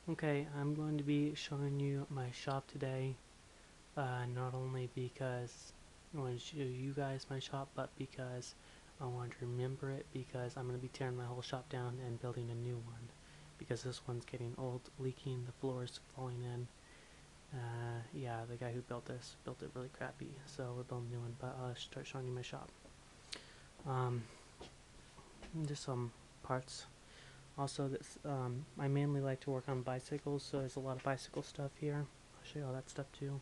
Okay, I'm going to be showing you my shop today, not only because I want to show you guys my shop, but because I want to remember it, because I'm going to be tearing my whole shop down and building a new one, because this one's getting old, leaking, the floor's falling in. Yeah, the guy who built this built it really crappy, so we're building a new one, but I'll start showing you my shop. Um, just some parts. Also, I mainly like to work on bicycles, so there's a lot of bicycle stuff here. I'll show you all that stuff too.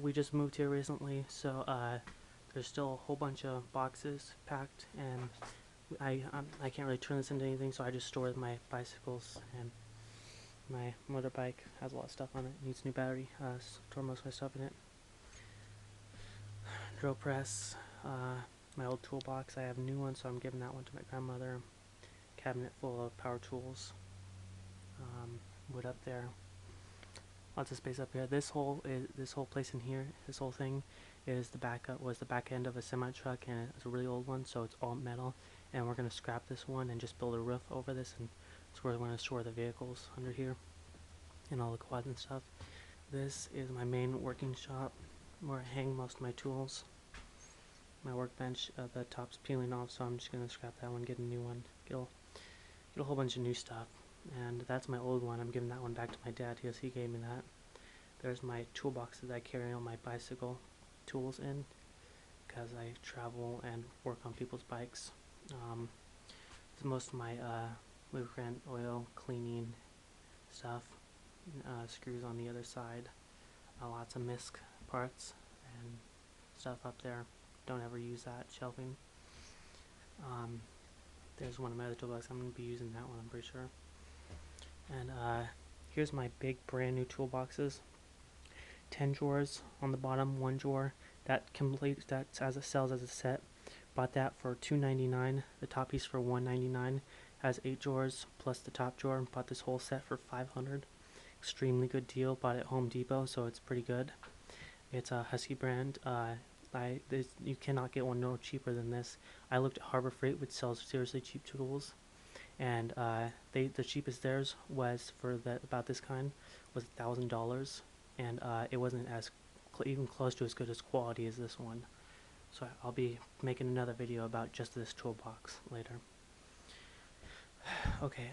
We just moved here recently, so there's still a whole bunch of boxes packed, and I can't really turn this into anything, so I just store my bicycles, and my motorbike has a lot of stuff on it. Needs a new battery. Store most of my stuff in it. Drill press. My old toolbox. I have a new one, so I'm giving that one to my grandmother. Cabinet full of power tools. Wood up there. Lots of space up here. This whole place in here, this whole thing is the back end of a semi truck, and it's a really old one, so it's all metal. And we're gonna scrap this one and just build a roof over this, and that's where we're gonna store the vehicles under here and all the quads and stuff. This is my main working shop where I hang most of my tools. My workbench, the top's peeling off, so I'm just gonna scrap that one, get a new one, get a whole bunch of new stuff. And that's my old one. I'm giving that one back to my dad because he gave me that. There's my toolbox that I carry all my bicycle tools in because I travel and work on people's bikes. Most of my lubricant, oil, cleaning stuff, screws on the other side, lots of misc parts and stuff up there. Don't ever use that shelving. There's one of my other toolboxes. I'm going to be using that one, I'm pretty sure. And here's my big brand new toolboxes. 10 drawers on the bottom, 1 drawer. That sells as a set. Bought that for $2.99. The top piece for $1.99. Has 8 drawers plus the top drawer. Bought this whole set for $500. Extremely good deal. Bought it at Home Depot, so it's pretty good. It's a Husky brand. You cannot get one no cheaper than this. I looked at Harbor Freight, which sells seriously cheap tools, and the cheapest theirs was for about this kind was $1,000, and it wasn't as even close to as good as quality as this one. So I'll be making another video about just this toolbox later. Okay,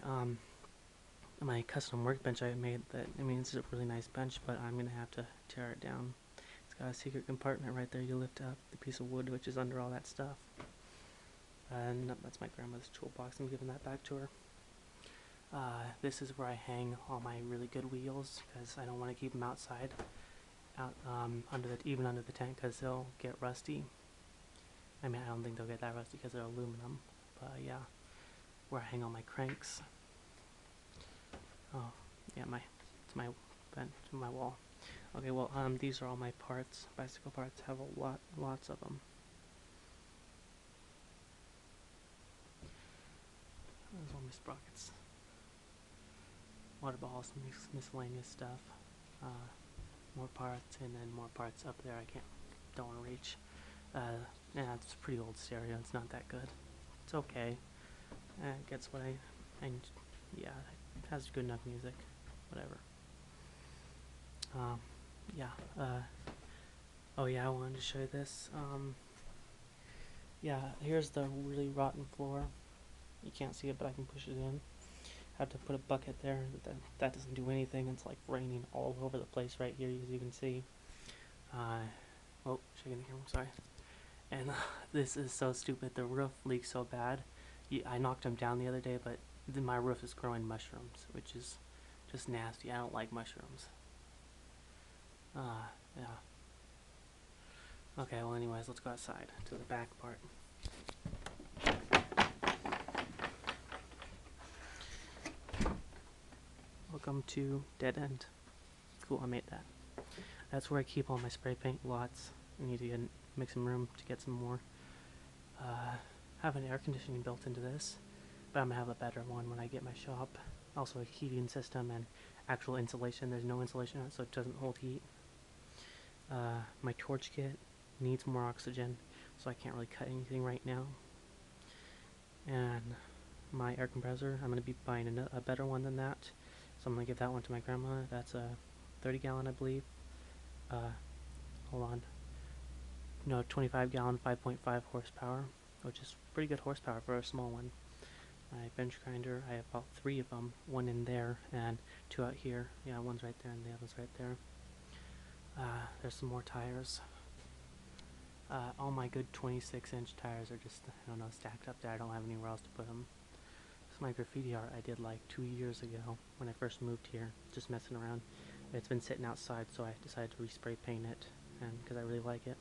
my custom workbench I made, it's a really nice bench, but I'm gonna have to tear it down. It's got a secret compartment right there. You lift up the piece of wood which is under all that stuff. And that's my grandmother's toolbox. I'm giving that back to her. This is where I hang all my really good wheels because I don't want to keep them outside, even under the tent, because they'll get rusty. I mean, I don't think they'll get that rusty because they're aluminum, but yeah, where I hang all my cranks. Oh, yeah, it's my wall. Okay, well, these are all my parts. Bicycle parts. Have lots of them. There's all my sprockets. Water balls, miscellaneous stuff. More parts, and then more parts up there. Don't want to reach. Yeah, it's a pretty old stereo. It's not that good. It's okay. It gets what yeah, it has good enough music. Whatever. Yeah. Oh yeah, I wanted to show you this. Yeah, here's the really rotten floor. You can't see it, but I can push it in. Have to put a bucket there. That doesn't do anything. It's like raining all over the place right here, as you can see. Oh, shaking the camera. Sorry. And this is so stupid. The roof leaks so bad. I knocked them down the other day, but my roof is growing mushrooms, which is just nasty. I don't like mushrooms. Yeah. Okay, well anyways, let's go outside to the back part. Welcome to Dead End. Cool, I made that. That's where I keep all my spray paint lots. I need to make some room to get some more. Have an air conditioning built into this, but I'm gonna have a better one when I get my shop. Also a heating system and actual insulation. There's no insulation on it, so it doesn't hold heat. My torch kit needs more oxygen, so I can't really cut anything right now. And my air compressor, I'm going to be buying a better one than that. So I'm gonna give that one to my grandma. That's a 30-gallon, I believe. Hold on. No, 25-gallon, 5.5 horsepower, which is pretty good horsepower for a small one. My bench grinder, I have about 3 of them. One in there and 2 out here. Yeah, one's right there and the other's right there. There's some more tires. All my good 26-inch tires are just, I don't know, stacked up there. I don't have anywhere else to put them. This is my graffiti art I did like 2 years ago when I first moved here, just messing around. It's been sitting outside, so I decided to respray paint it, and because I really like it.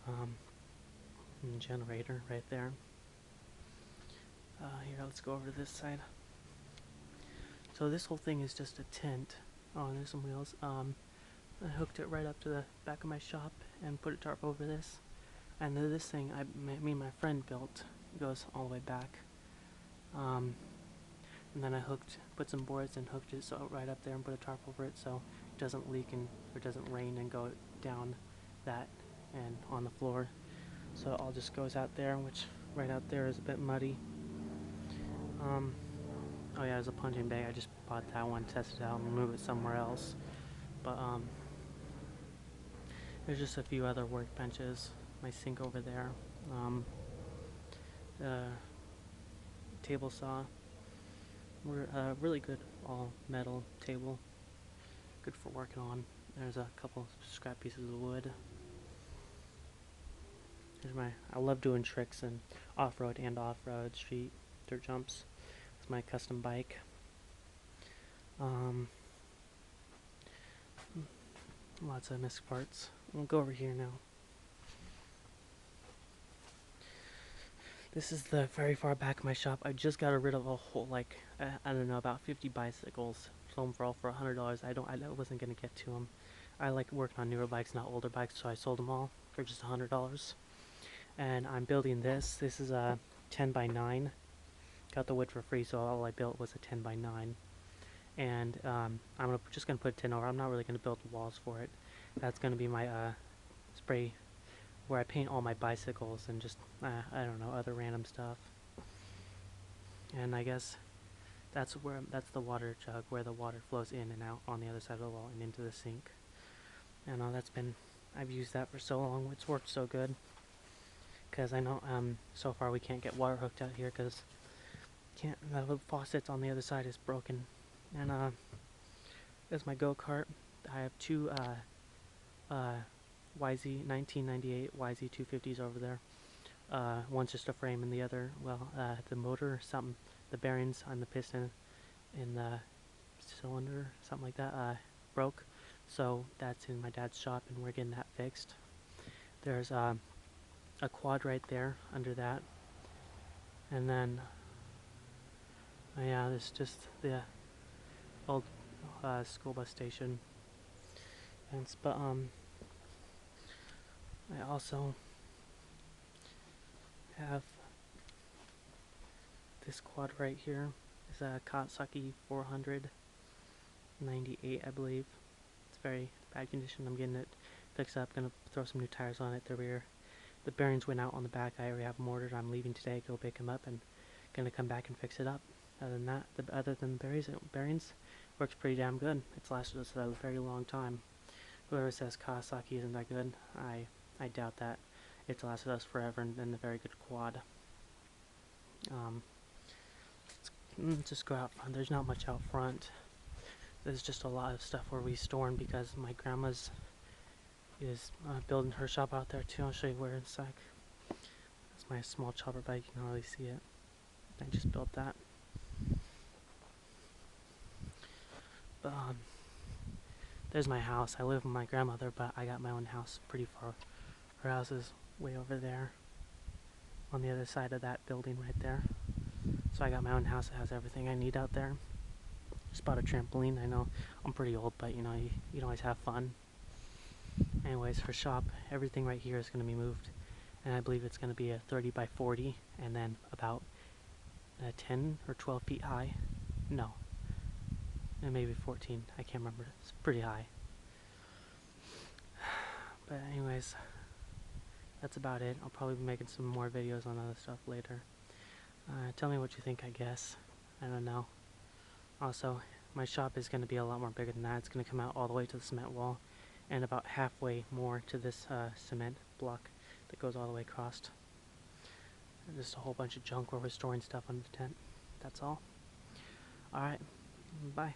And generator right there. Here, let's go over to this side. So this whole thing is just a tent. Oh, and there's some wheels. I hooked it right up to the back of my shop and put a tarp over this. And then this thing, me and my friend built, goes all the way back. And then I put some boards and hooked it so right up there and put a tarp over it so it doesn't leak and or doesn't rain and go down that and on the floor. So it all just goes out there, which right out there is a bit muddy. Oh yeah, there's a punching bag. I just bought that one, tested it out, and move it somewhere else. But there's just a few other workbenches. My sink over there. Table saw. We're really good all metal table. Good for working on. There's a couple scrap pieces of wood. Here's I love doing tricks and off-road and off-road street dirt jumps. It's my custom bike. Lots of missed parts. We'll go over here now. This is the very far back of my shop. I just got rid of a whole, like, I don't know, about 50 bicycles. Sold them for all for $100. I wasn't gonna get to them. I like working on newer bikes, not older bikes, so I sold them all for just $100. And I'm building this. This is a 10 by 9. Got the wood for free, so all I built was a 10 by 9. And I'm just gonna put a tin over. I'm not really gonna build walls for it. That's gonna be my spray where I paint all my bicycles and just I don't know, other random stuff. And I guess that's the water jug where the water flows in and out on the other side of the wall and into the sink. And I've used that for so long. It's worked so good. Because I know so far we can't get water hooked out here because the little faucet on the other side is broken. And there's my go-kart. I have 2 YZ 1998 YZ 250s over there. One's just a frame and the other, well, the motor, the bearings on the piston in the cylinder, something like that, broke. So that's in my dad's shop and we're getting that fixed. There's a quad right there under that. And then, yeah, there's just the old school bus station. But I also have this quad right here. It's a Kawasaki 498, I believe. It's very bad condition. I'm getting it fixed up. Gonna throw some new tires on it. The bearings went out on the back. I already have them ordered. I'm leaving today. Go pick them up and gonna come back and fix it up. Other than that, other than the bearings, works pretty damn good. It's lasted us a very long time. Whoever says Kawasaki isn't that good, I doubt that. It's lasted us forever and a very good quad. Let's just go out front. There's not much out front. There's just a lot of stuff where we store them because my grandma's is building her shop out there too. I'll show you where in a sec. That's my small chopper bike. You can hardly see it. I just built that. But there's my house. I live with my grandmother, but I got my own house pretty far. Her house is way over there on the other side of that building right there. So I got my own house that has everything I need out there. Just bought a trampoline. I know I'm pretty old, but you know, you can always have fun. Anyways, for shop, everything right here is going to be moved. And I believe it's going to be a 30 by 40 and then about 10 or 12 feet high. No. And maybe 14. I can't remember. It's pretty high. But anyways, that's about it. I'll probably be making some more videos on other stuff later. Tell me what you think, I guess. I don't know. Also, my shop is going to be a lot more bigger than that. It's going to come out all the way to the cement wall and about halfway more to this cement block that goes all the way across. And just a whole bunch of junk where we're storing stuff under the tent. That's all. Alright, bye.